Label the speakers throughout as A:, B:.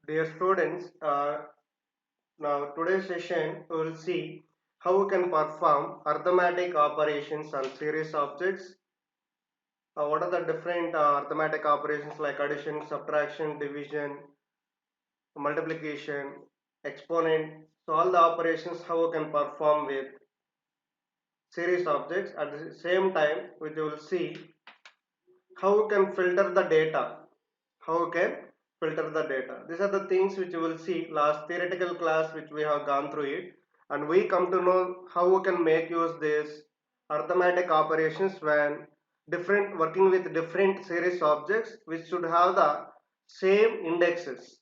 A: Dear students, now today's session we will see how we can perform arithmetic operations on series objects. What are the different arithmetic operations like addition, subtraction, division, multiplication, exponent. So all the operations how we can perform with series objects. At the same time, we will see how we can filter the data. How we can filter the data. These are the things which you will see last theoretical class which we have gone through it, and we come to know how we can make use this arithmetic operations when working with different series objects which should have the same indexes.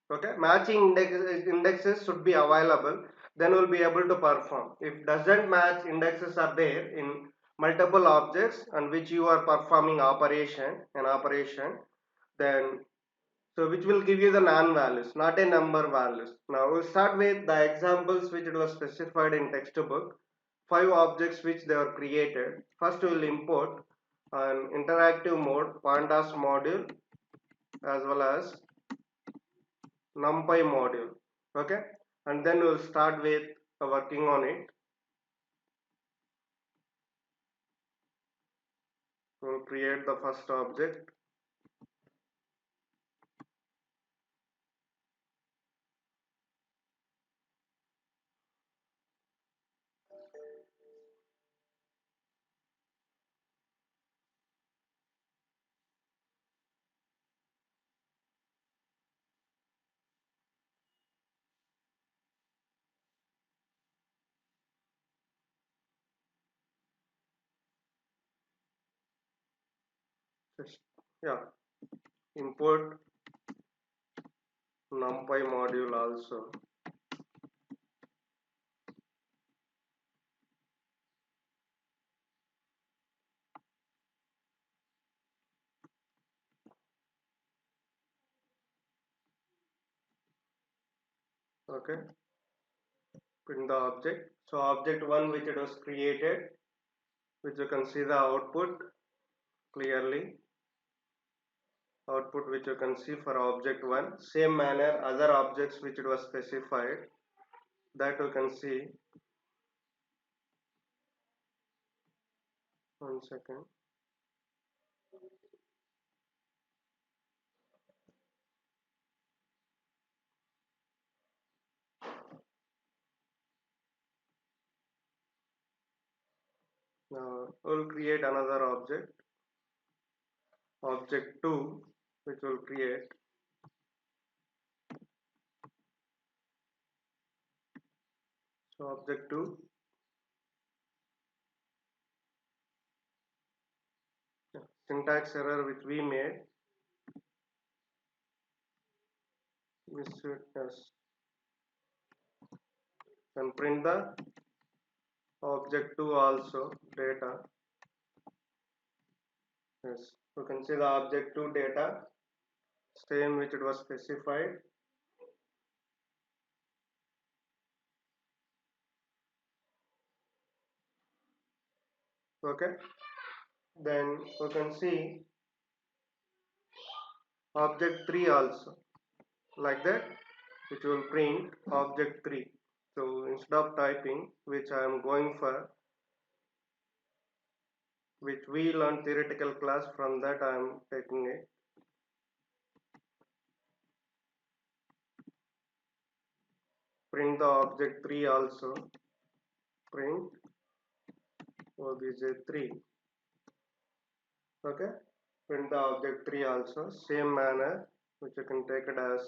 A: Okay, matching indexes should be available, then we'll be able to perform. If doesn't match indexes are there in multiple objects on which you are performing an operation, then so which will give you the non values, not a number values. Now we'll start with the examples which it was specified in textbook. 5 objects which they were created. First we will import an interactive mode pandas module as well as numpy module. Okay, and then we'll start with working on it. We'll create the first object. Just, yeah, import numpy module also. Okay, print the object. So object 1 which it was created, which you can see the output clearly, output which you can see for object 1. Same manner other objects which it was specified, that you can see. One second. Now we'll create another object 2 which will create. So object 2, yeah, syntax error which we made, we should yes, and print the object 2 also data. Yes, you can see the object 2 data same which it was specified. Okay, then you can see object 3 also like that, which will print object 3. So instead of typing, which I am going for, which we learned theoretical class, from that I am taking it. Print the object 3 also, print obj3. Okay, print the object 3 also, same manner, which you can take it as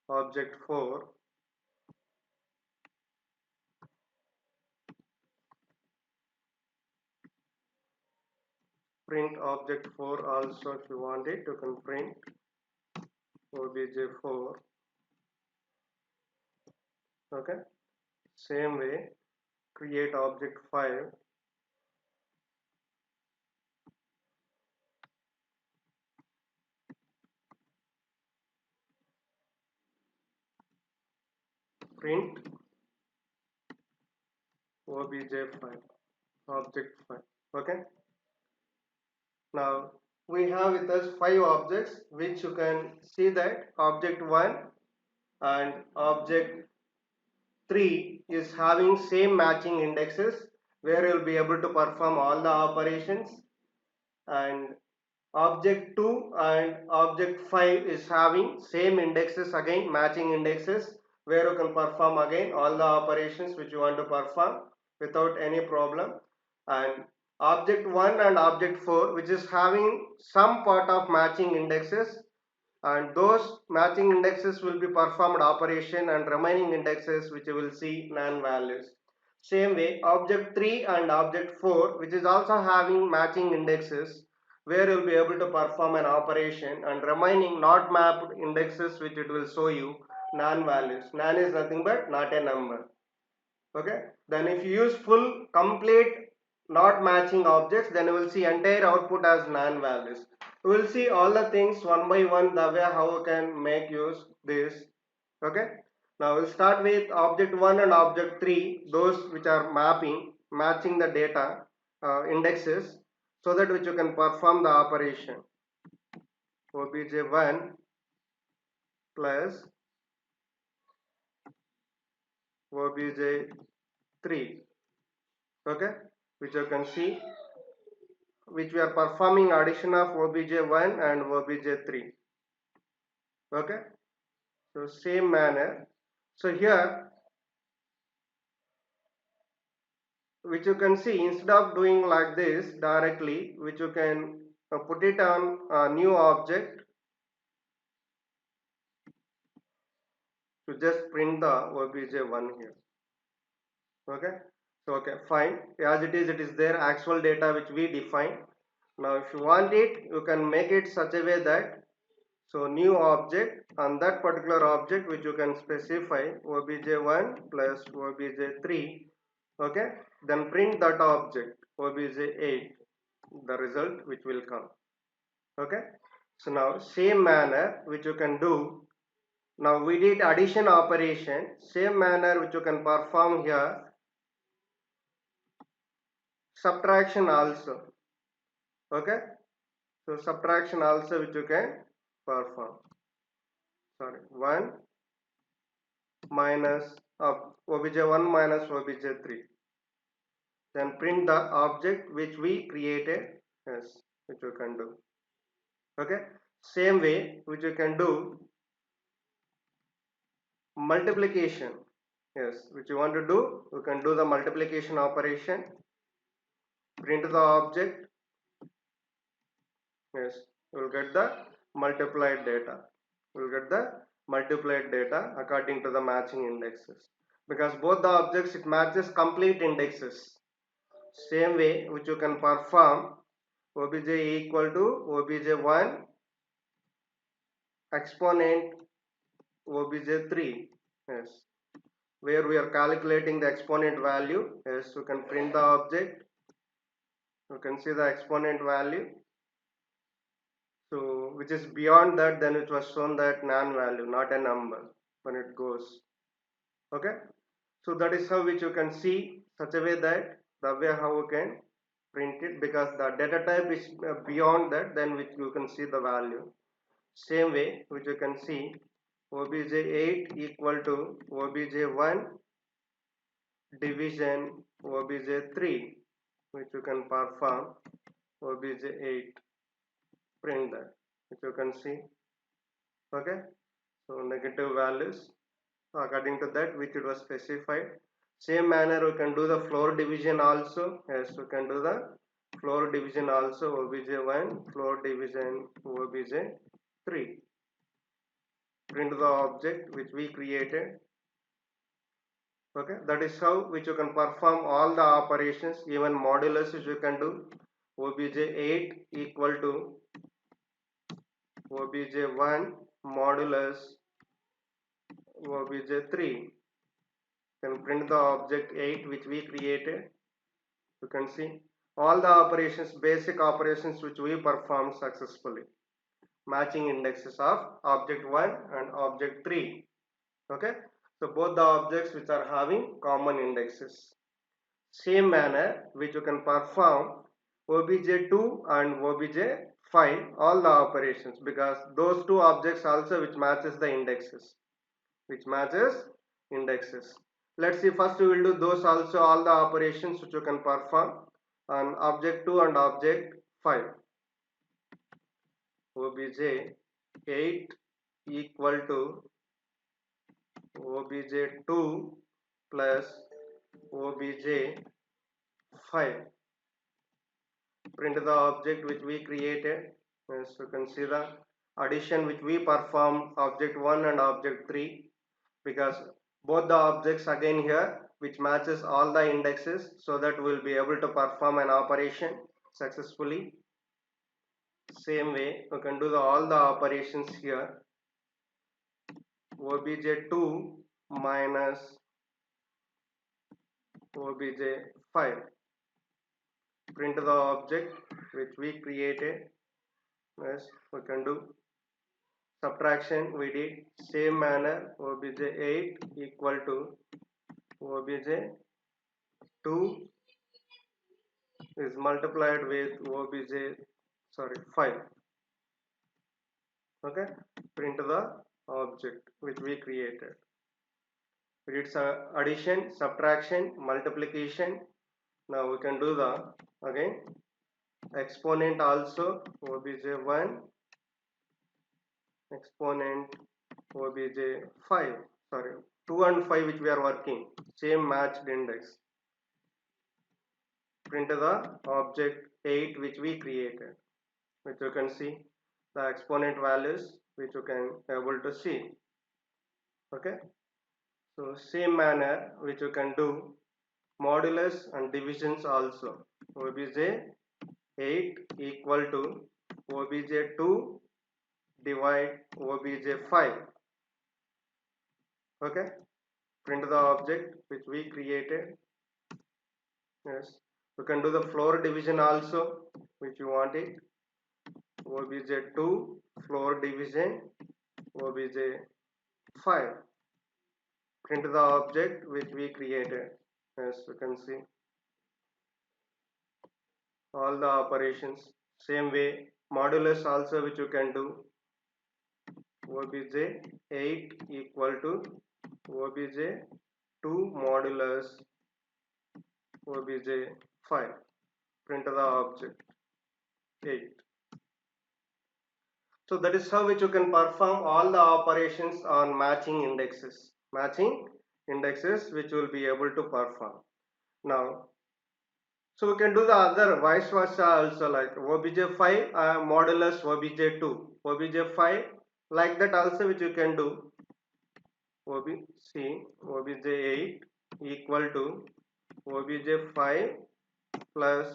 A: object 4. Print object 4 also, if you want it you can print obj4. Okay, same way create object 5. Print obj5 object 5. Okay, now we have with us 5 objects, which you can see that object 1 and object 3 is having same matching indexes, where you will be able to perform all the operations, and object 2 and object 5 is having same indexes, again matching indexes, where you can perform again all the operations which you want to perform without any problem. And object 1 and object 4, which is having some part of matching indexes, and those matching indexes will be performed operation, and remaining indexes which you will see non-values. Same way object 3 and object 4, which is also having matching indexes, where you will be able to perform an operation, and remaining not mapped indexes which it will show you non-values. Non is nothing but not a number. Okay, then if you use full complete not matching objects, then you will see entire output as non-values. We will see all the things one by one, the way how we can make use this. Okay, now we'll start with object 1 and object 3, those which are matching the data indexes, so that which you can perform the operation. Obj1 plus obj3. Okay, which you can see, which we are performing addition of obj1 and obj3. Okay, so same manner. So here, which you can see, instead of doing like this directly, which you can put it on a new object to just print the obj1 here. Okay, so okay, fine, as it is there actual data which we define. Now if you want it, you can make it such a way that, so new object, on that particular object which you can specify obj1 plus obj3. Okay, then print that object obj8, the result which will come. Okay, so now same manner which you can do, now we did addition operation, same manner which you can perform here subtraction also. Okay, so subtraction also which you can perform. Sorry, 1 minus of obj1 minus obj3, then print the object which we created. Yes, which you can do. Okay, same way which you can do multiplication. Yes, which you want to do, you can do the multiplication operation, print the object. Yes, you will get the multiplied data. You will get the multiplied data according to the matching indexes, because both the objects it matches complete indexes. Same way which you can perform obj equal to obj1 exponent obj3. Yes, where we are calculating the exponent value. Yes, you can print the object, you can see the exponent value, so which is beyond that, then it was shown that non-value, not a number when it goes. Okay, so that is how which you can see such a way that the way how you can print it, because the data type is beyond that, then which you can see the value. Same way which you can see obj8 equal to obj1 division obj3, which you can perform obj8, print that, which you can see. Okay, so negative values according to that which it was specified. Same manner we can do the floor division also. Yes, we can do the floor division also, obj1 floor division obj3, print the object which we created. Okay, that is how which you can perform all the operations. Even modulus which you can do, obj8 equal to obj1 modulus obj3, then print the object 8 which we created. You can see all the operations, basic operations which we performed successfully, matching indexes of object 1 and object 3. Okay, so both the objects which are having common indexes. Same manner which you can perform obj2 and obj5, all the operations, because those two objects also which matches the indexes, which matches indexes. Let's see, first we will do those also, all the operations which you can perform on object 2 and object 5. obj8 equal to obj2 plus obj5. Print the object which we created. As you can see, the addition which we performed object 1 and object 3, because both the objects again here which matches all the indexes, so that we will be able to perform an operation successfully. Same way we can do all the operations here. obj2 minus obj5. Print the object which we created. Yes, we can do subtraction. We did same manner. obj8 equal to obj2 is multiplied with 5. Okay, print the object which we created. We did addition, subtraction, multiplication. Now we can do the again exponent also. obj1 exponent obj5, sorry, 2 and 5 which we are working, same matched index. Print the object 8 which we created, which you can see the exponent values which you can able to see. Okay, so same manner which you can do modulus and divisions also. obj8 equal to obj2 divide obj5. Okay, print the object which we created. Yes, we can do the floor division also which you want it. obj2 floor division obj5. Print the object which we created. As you can see, all the operations. Same way modulus also which you can do. obj8 equal to obj2 modulus obj5. Print the object 8. So that is how which you can perform all the operations on matching indexes. Matching indexes which will be able to perform. Now, so we can do the other vice versa also, like obj5 modulus obj2, obj5 like that also which you can do. obj8 equal to obj5 plus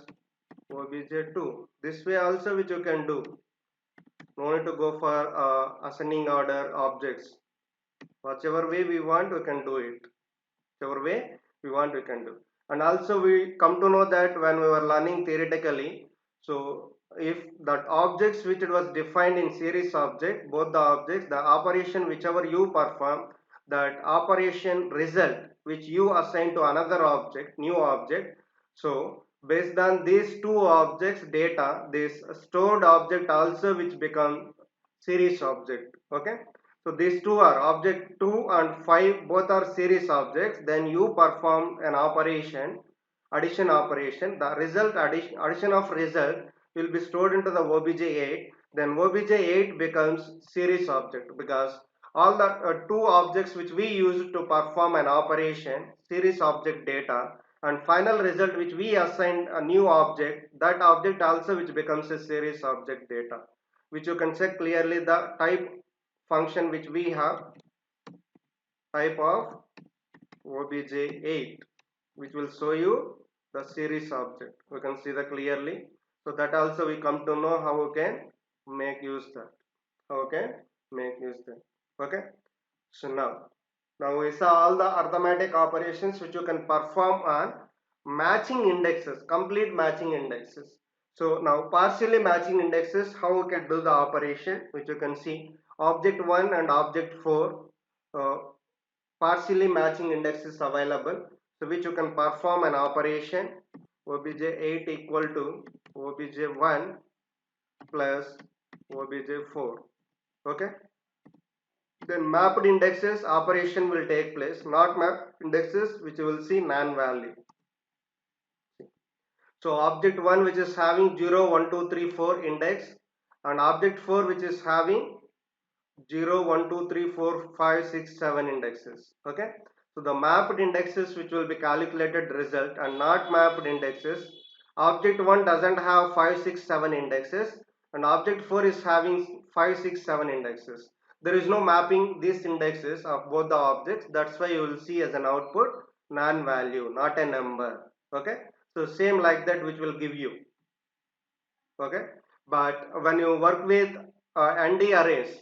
A: obj2. This way also which you can do. No need to go for ascending order objects. Whichever way we want, we can do it. Whichever way we want, we can do. And also we come to know that when we were learning theoretically, so if that objects which it was defined in series object, both the objects, the operation whichever you perform, that operation result which you assign to another object, new object, so based on these two objects data, this stored object also which become series object. Okay, so these two are object 2 and 5, both are series objects. Then you perform an operation, addition operation. The result, addition of result will be stored into the obj8. Then obj8 becomes series object, because all the two objects which we use to perform an operation, series object data, and final result which we assign a new object, that object also which becomes a series object data, which you can check clearly the type function which we have, type of obj8, which will show you the series object. We can see that clearly. So that also we come to know how we can make use that. How we can make use that. Okay. So now we saw all the arithmetic operations which you can perform on matching indexes, complete matching indexes. So now partially matching indexes, how we can do the operation, which you can see object 1 and object 4 partially matching indexes available, so which you can perform an operation. obj8 equal to obj1 plus obj4. Okay, then mapped indexes operation will take place, not mapped indexes which you will see non-value. So object 1 which is having 0, 1, 2, 3, 4 index, and object 4 which is having 0, 1, 2, 3, 4, 5, 6, 7 indexes. Okay, so the mapped indexes which will be calculated result, and not mapped indexes. Object 1 doesn't have 5, 6, 7 indexes, and object 4 is having 5, 6, 7 indexes. There is no mapping these indexes of both the objects. That's why you will see as an output non-value, not a number. Okay, so same like that which will give you. Okay, but when you work with ND arrays,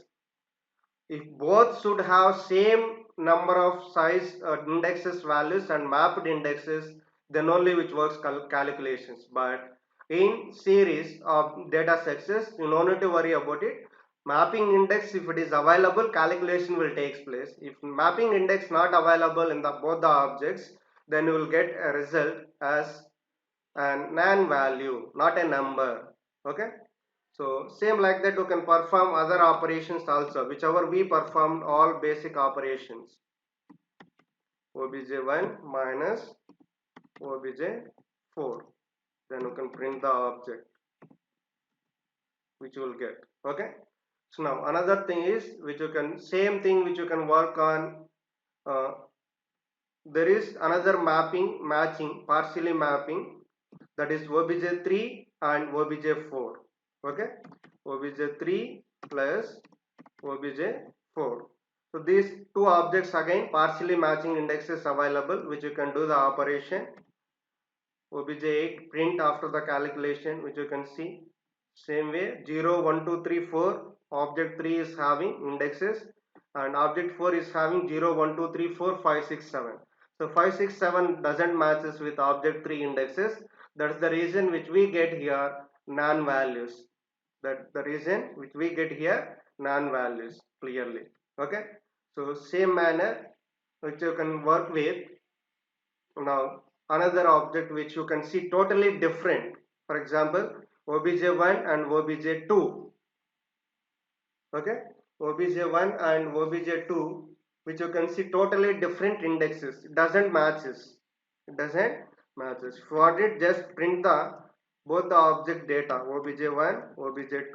A: if both should have same number of size indexes values and mapped indexes, then only which works calculations. But in series of data sets, you no need to worry about it. Mapping index, if it is available, calculation will take place. If mapping index not available in the both the objects, then you will get a result as a non value, not a number. Okay, so same like that you can perform other operations also, whichever we performed all basic operations. obj1 minus obj4, then you can print the object which you will get. Okay, so now another thing is which you can, same thing which you can work on. uh, there is another matching, partially mapping, that is obj3 and obj4. Okay, obj3 plus obj4. So these two objects again partially matching indexes available, which you can do the operation. obj8 print after the calculation, which you can see. Same way 0, 1, 2, 3, 4. Object 3 is having indexes, and object 4 is having 0, 1, 2, 3, 4, 5, 6, 7. So 5, 6, 7 doesn't matches with object 3 indexes. That's the reason which we get here non-values. That's the reason which we get here non-values clearly. Okay, so same manner which you can work with. Now another object which you can see totally different, for example obj1 and obj2. Okay, obj1 and obj2, which you can see totally different indexes, it doesn't matches, if you want it, just print the both the object data obj1 obj2.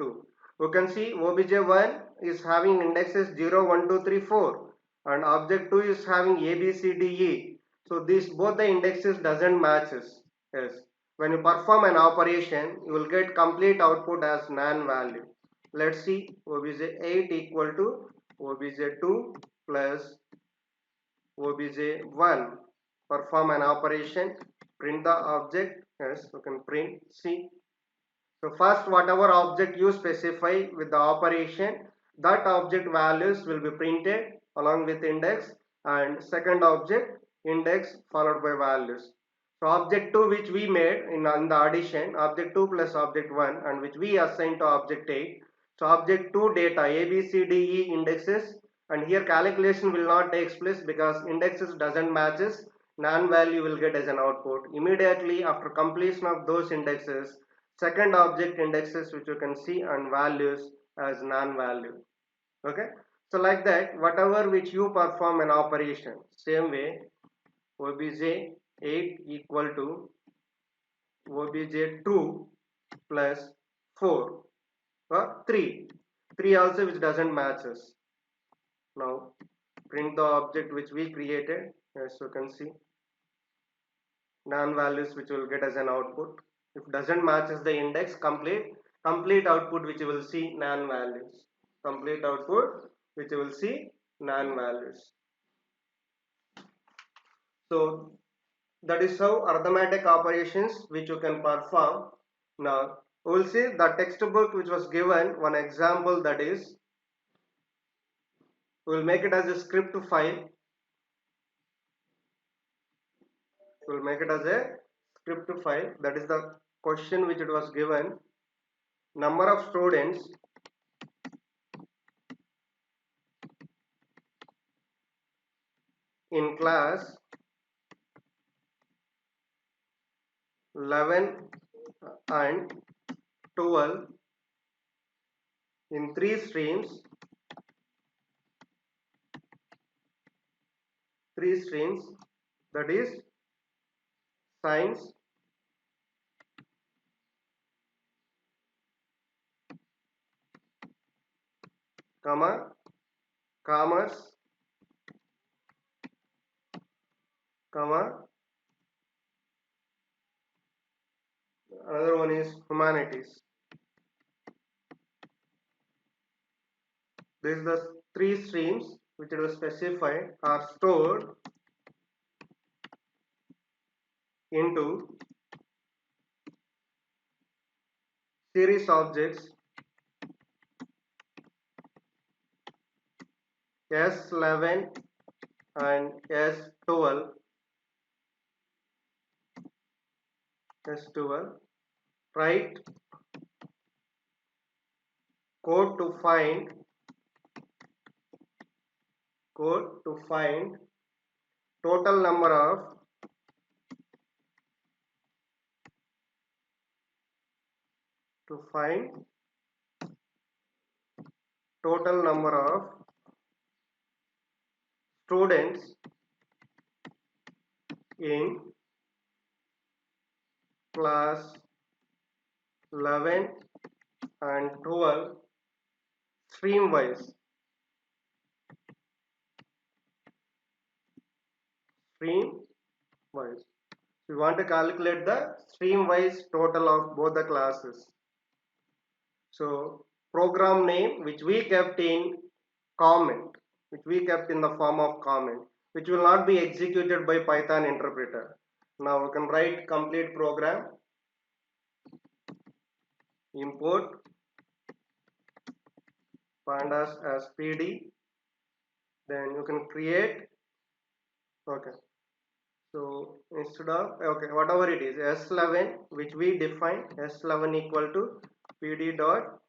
A: You can see obj1 is having indexes 0, 1, 2, 3, 4, and object 2 is having a b c d e. So these both the indexes doesn't matches. Yes, when you perform an operation you will get complete output as non-value. Let's see, obj8 equal to obj2 plus obj1. Perform an operation, print the object. Yes, you can print C. So first whatever object you specify with the operation, that object values will be printed along with index, and second object index followed by values. So object 2 which we made in the addition, object 2 plus object 1, and which we assigned to object 8. So object 2 data A, B, C, D, E indexes, and here calculation will not take place because indexes doesn't matches, non-value will get as an output. Immediately after completion of those indexes, second object indexes which you can see and values as non-value. Okay, so like that whatever which you perform an operation, same way obj8 equal to obj2 plus 4 or 3 also which doesn't matches. Now print the object which we created, as you can see non-values which will get as an output. If doesn't matches the index, complete output which you will see non-values, complete output which you will see non-values. So that is how arithmetic operations which you can perform. Now we will see the textbook which was given one example, that is we will make it as a script file. We will make it as a script file. That is the question which it was given. Number of students in class 11 and 12 in three streams, that is science, commerce, another one is humanities. This is the three streams which it was specified are stored into series objects S11 and S12. Write code to find total number of students in class 11 and 12 stream wise. We want to calculate the stream wise total of both the classes. So program name which we kept in comment, which we kept in the form of comment, which will not be executed by Python interpreter. Now we can write complete program, import pandas as PD, then you can create. Okay, so instead of, okay, whatever it is, S11 which we define, S11 equal to PD dot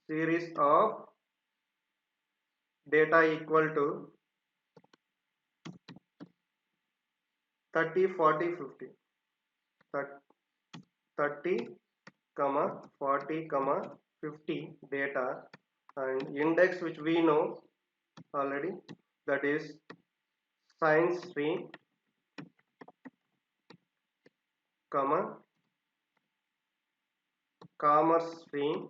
A: series of data equal to 30, 40, 50. 30, 40, 50 data, and index which we know already, that is science stream, commerce stream,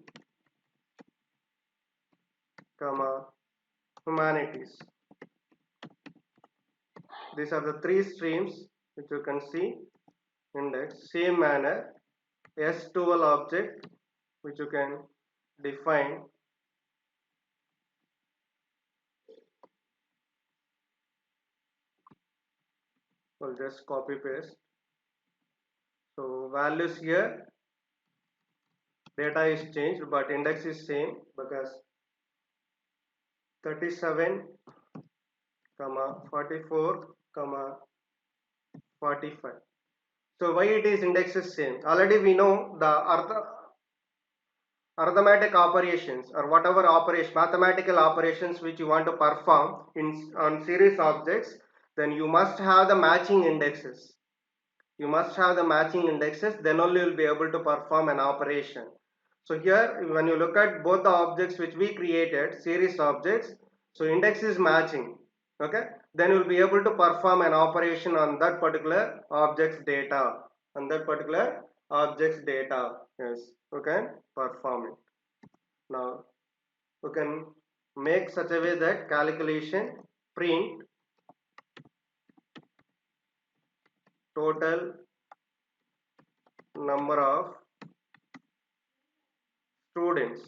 A: humanities. These are the three streams which you can see index. Same manner, S12 object which you can define. We'll just copy paste. So values here, data is changed but index is same because 37, 44, 45. So why it is index is same? Already we know the arithmetic operations or whatever operation, mathematical operations which you want to perform on series objects, then you must have the matching indexes. You must have the matching indexes, then only you will be able to perform an operation. So here when you look at both the objects which we created, series objects, so index is matching, okay, then you will be able to perform an operation on that particular object's data, yes, you can perform it. Now you can make such a way that calculation print total number of students,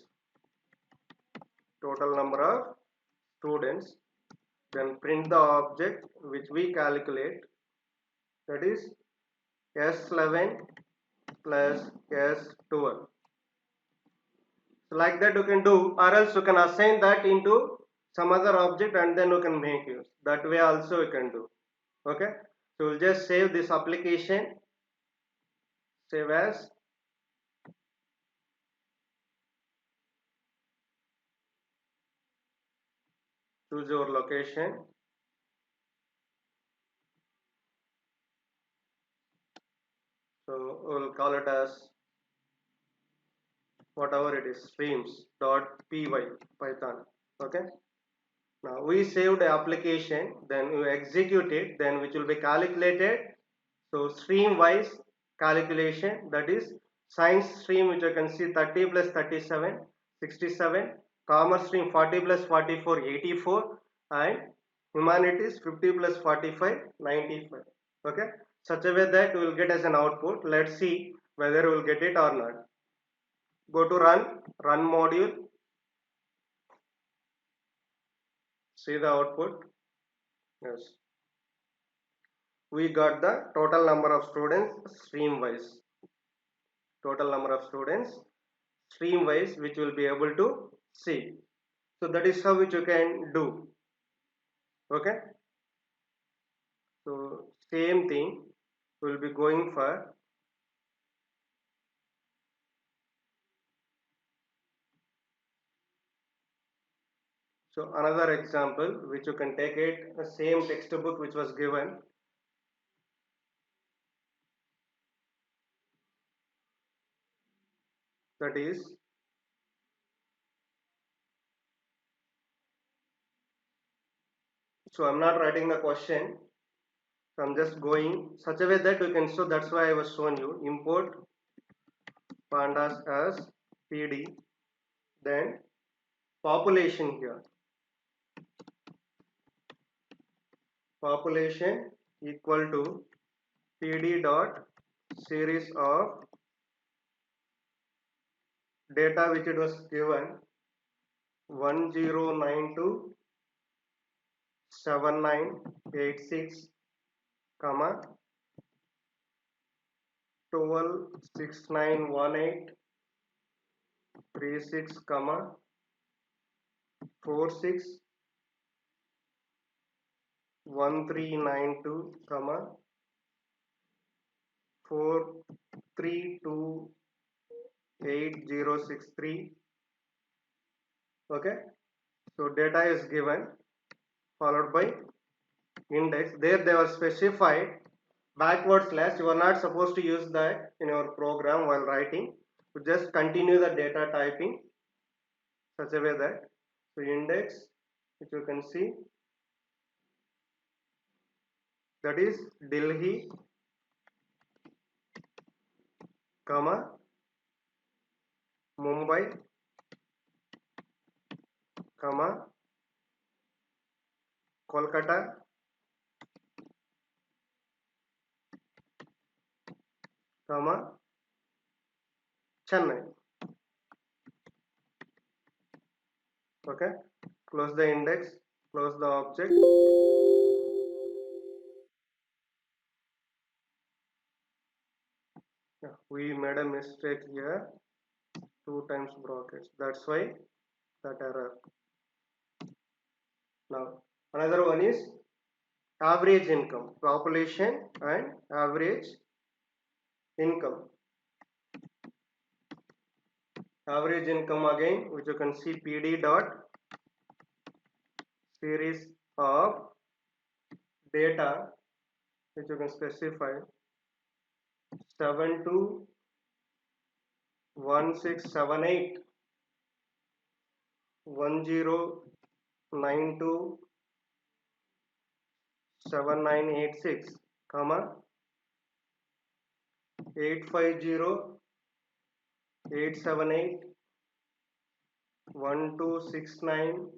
A: then print the object which we calculate, that is S11 plus S12. So like that you can do, or else you can assign that into some other object and then you can make use. That way also you can do. Okay, so we'll just save this application, save as, choose your location, we'll call it as whatever it is, streams.py Python. Okay. Now we saved the application, then we execute it, then which will be calculated. So stream wise calculation, that is science stream, which you can see 30 plus 37, 67, commerce stream 40 plus 44, 84, and humanities 50 plus 45, 95. Okay, such a way that we will get as an output. Let's see whether we will get it or not. Go to run module, see the output. Yes, we got the total number of students stream wise, total number of students stream wise, which will be able to see. So that is how which you can do. Okay, so same thing will be going for so another example which you can take it, the same textbook which was given. That is so I'm not writing the question, so I'm just going such a way that you can, so that's why I was showing you import pandas as pd, then population here, population equal to pd dot series of data which it was given 1092 7986 comma 12691836 comma 461392 comma 4328063. Okay, so data is given followed by index. There they were specified backward slash. You are not supposed to use that in your program while writing. You just continue the data typing such a way that so index, which you can see, that is Delhi comma Mumbai comma Kolkata comma Chennai. Okay, close the index, close the object. Yeah, we made a mistake here, 2 times brackets, that's why that error. Now another one is average income, population and average income. Average income again, which you can see pd dot series of data, which you can specify 721678 1092 7986 comma 850 878 1269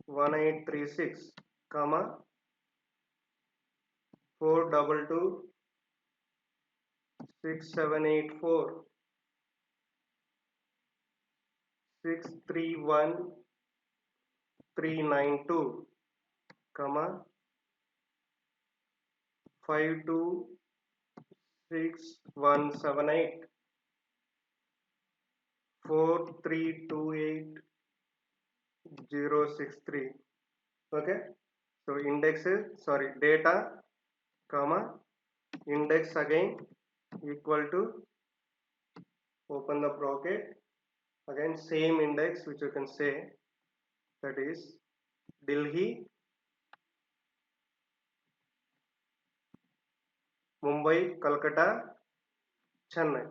A: 1836 comma 422 6784 631392 comma 526178 4328063. Okay, so index is, sorry, data comma index again equal to, open the bracket, again same index which you can say, that is Delhi Mumbai, Calcutta, Chennai.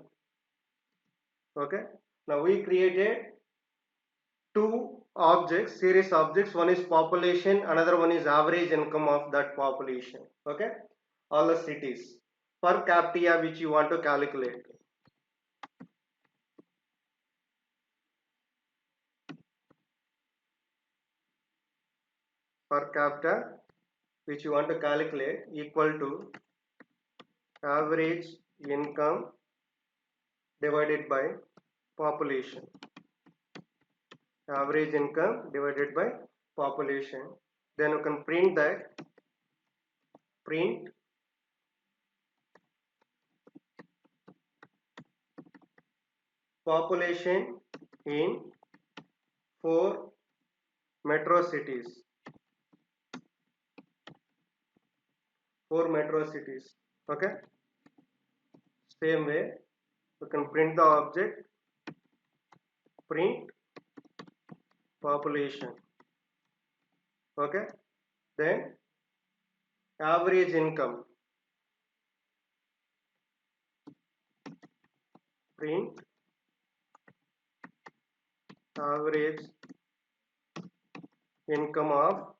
A: Okay. Now we created two objects, series objects. One is population, another one is average income of that population. Okay. All the cities per capita which you want to calculate. Per capita which you want to calculate equal to average income divided by population. Average income divided by population. Then you can print that. Print population in 4 metro cities. 4 metro cities. Okay. Same way you can print the object. Print population. Okay. Then average income. Print average income of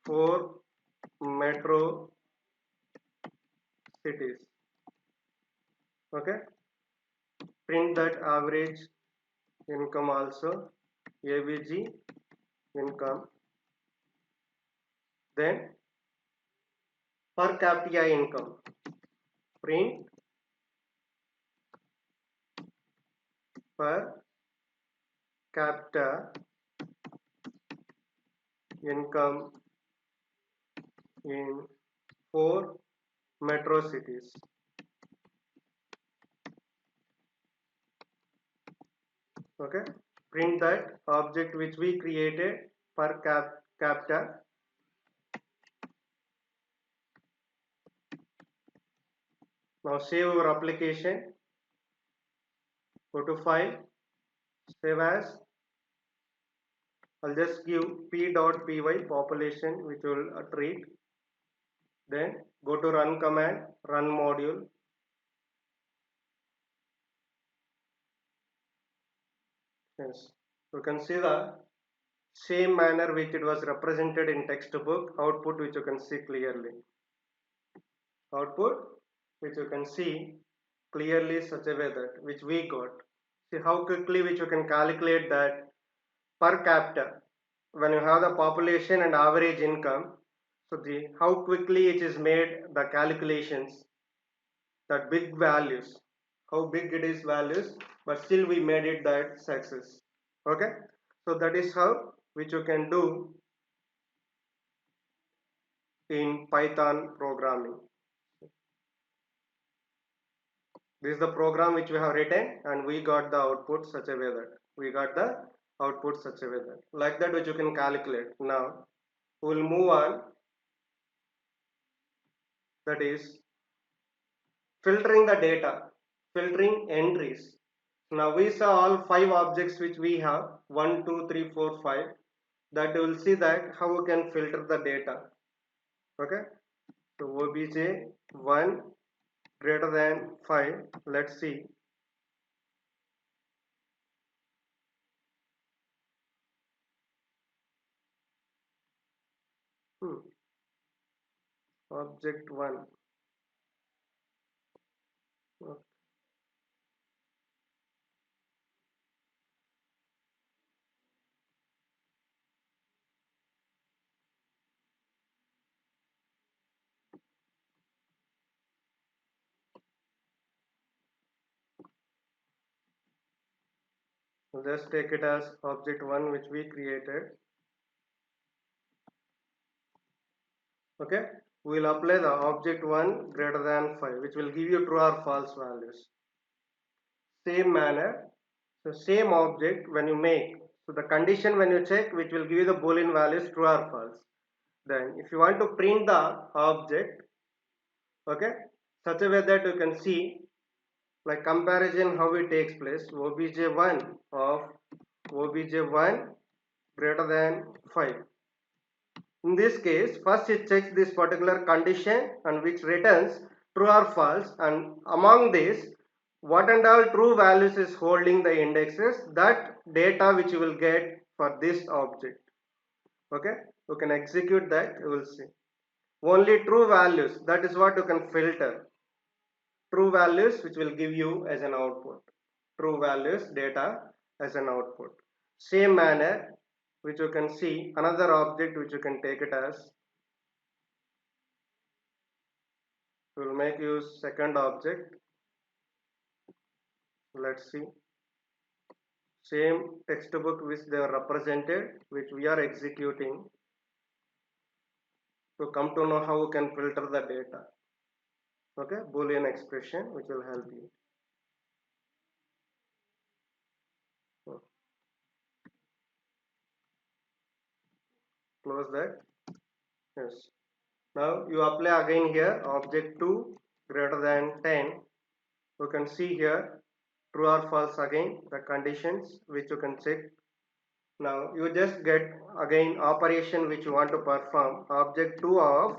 A: 4 metro cities. Okay. Print that average income also. AVG income. Then per capita income. Print per capita income in 4 metro cities. Okay. Print that object which we created per capita. Now save our application. Go to file. Save as. I'll just give p.py population which will treat. Then go to run command, run module. Yes, you can see the same manner which it was represented in textbook output which you can see clearly. Output which you can see clearly such a way that which we got. See how quickly which you can calculate that per capita when you have the population and average income. So the how quickly it is made the calculations, that big values, how big it is values, but still we made it that success. Okay, so that is how which you can do in Python programming. This is the program which we have written and we got the output such a way that like that which you can calculate. Now we will move on, that is filtering the data, filtering entries. Now we saw all 5 objects which we have 1, 2, 3, 4, 5. That you will see that how we can filter the data. Okay, so obj 1 greater than 5. Let's see. Object 1. Okay. Just take it as object 1 which we created. Okay, we will apply the object 1 greater than 5 which will give you true or false values. Same manner, so same object when you make, so the condition when you check which will give you the boolean values true or false. Then if you want to print the object, okay, such a way that you can see like comparison how it takes place. Obj1 of obj1 greater than 5. In this case, first it checks this particular condition and which returns true or false, and among this, what and all true values is holding the indexes, that data which you will get for this object. Okay, you can execute that, you will see. Only true values, that is what you can filter. True values which will give you as an output. True values data as an output. Same manner, which you can see another object which you can take it as. We will make use second object. Let's see. Same textbook which they are represented, which we are executing to come to know how we can filter the data. Okay, Boolean expression which will help you. Close that. Yes. Now you apply again here object 2 greater than 10. You can see here true or false again the conditions which you can check. Now you just get again operation which you want to perform. Object 2 of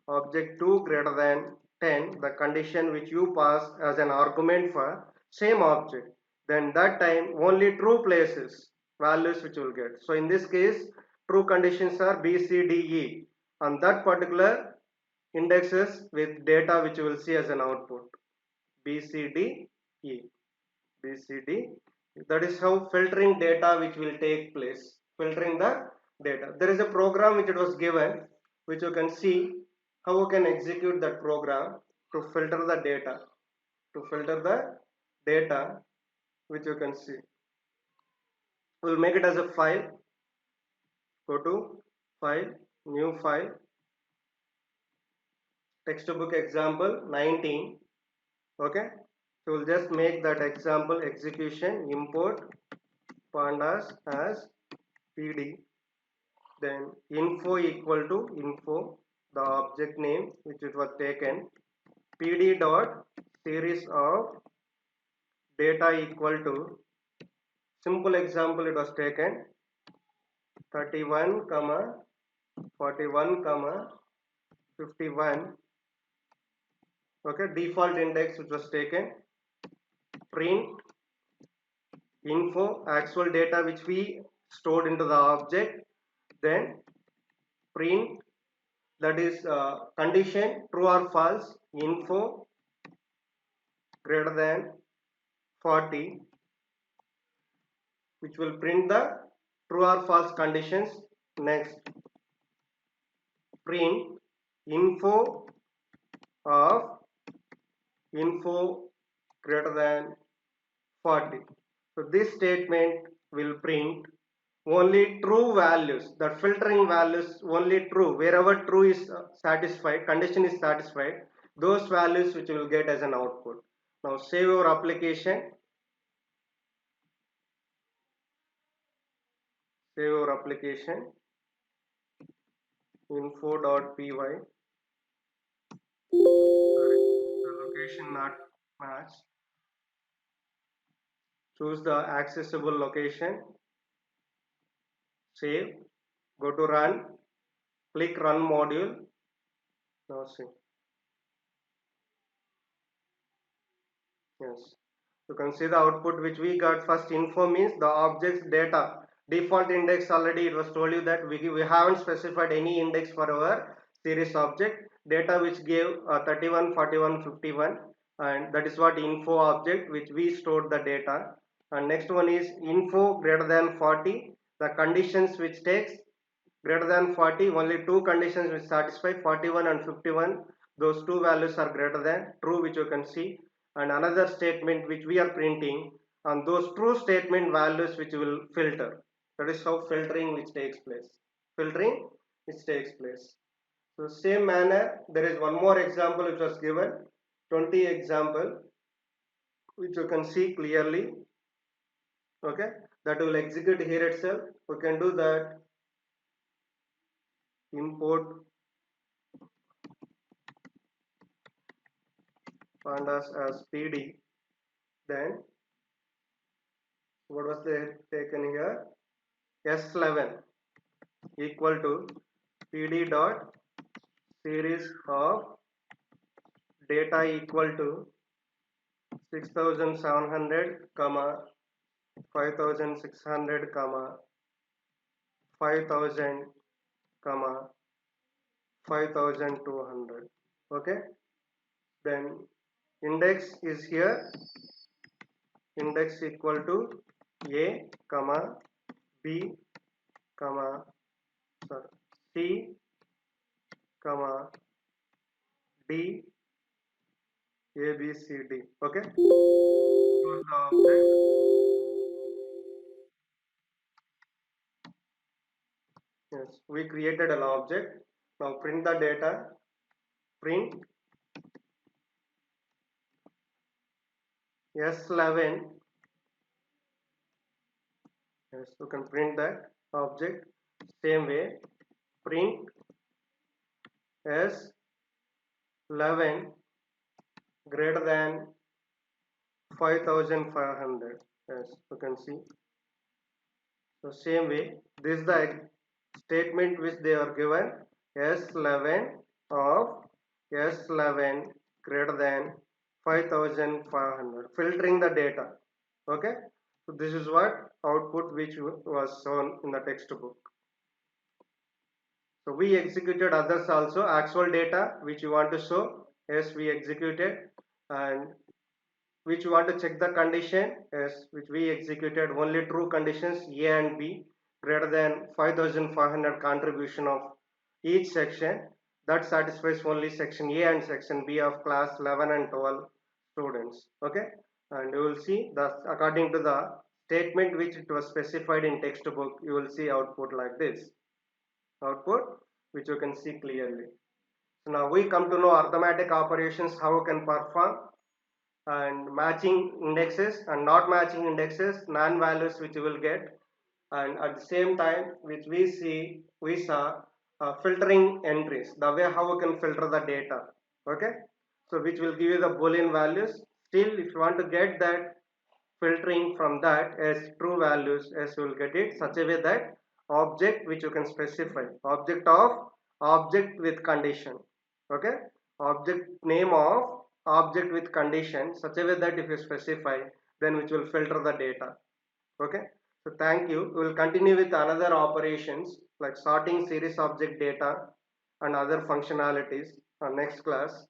A: object 2 greater than 10, the condition which you pass as an argument for same object, then that time only true places values which you will get. So in this case true conditions are B, C, D, E, and that particular indexes with data which you will see as an output B, C, D, E, B, C, D. That is how filtering data which will take place. Filtering the data. There is a program which it was given, which you can see how you can execute that program to filter the data. To filter the data which you can see. We will make it as a file. Go to file, new file. Textbook example 19. Okay. So we'll just make that example execution, import pandas as PD, then info equal to info, the object name which it was taken, PD dot series of data equal to, simple example it was taken 31 comma 41 comma 51. Okay, default index which was taken, print info actual data which we stored into the object, then print, that is condition true or false, info greater than 40, which will print the true or false conditions. Next, print info of info greater than 40. So this statement will print only true values, that filtering values only true, wherever true is satisfied, condition is satisfied, those values which you will get as an output. Now save your application, save your application, info.py, the location not matched, choose the accessible location, save, go to run, click run module. Now see, yes, you can see the output which we got. First info means the object's data, default index already it was told you that we haven't specified any index for our series object, data which gave 31, 41, 51, and that is what info object which we stored the data. And next one is info greater than 40, the conditions which takes greater than 40, only two conditions which satisfy 41 and 51, those two values are greater than true, which you can see, and another statement which we are printing on those true statement values which will filter. That is how filtering which takes place. Filtering which takes place. So same manner, there is one more example which was given, 20 example, which you can see clearly. Okay, that will execute here itself. We can do that. Import pandas as PD, then what was taken here, S11 equal to cd dot series of data equal to 6700 comma 5600 comma 5000 comma 5200. Okay, then index is here, index equal to a comma b comma c comma d a b c d. Okay, choose the object. Yes, we created an object. Now print the data. Print S11. Yes, you can print that object. Same way, print S11 greater than 5500. Yes, you can see. So same way, this is the statement which they are given. S11 of S11 greater than 5500, filtering the data. Okay, so this is what output which was shown in the textbook. So we executed others also, actual data which you want to show. Yes, we executed, and which you want to check the condition. Yes, which we executed only true conditions A and B greater than 5500 contribution of each section. That satisfies only section A and section B of class 11 and 12 students. Okay, and you will see that according to the statement which it was specified in textbook, you will see output like this. Output which you can see clearly. So now we come to know arithmetic operations, how you can perform, and matching indexes and not matching indexes, non-values which you will get, and at the same time which we saw filtering entries, the way how you can filter the data. Okay, so which will give you the boolean values. Still, if you want to get that filtering from that as true values, as you will get it such a way that object which you can specify, object of object with condition. Okay, object name of object with condition such a way that if you specify, then which will filter the data. Okay, so thank you. We will continue with another operations like sorting series object data and other functionalities on next class.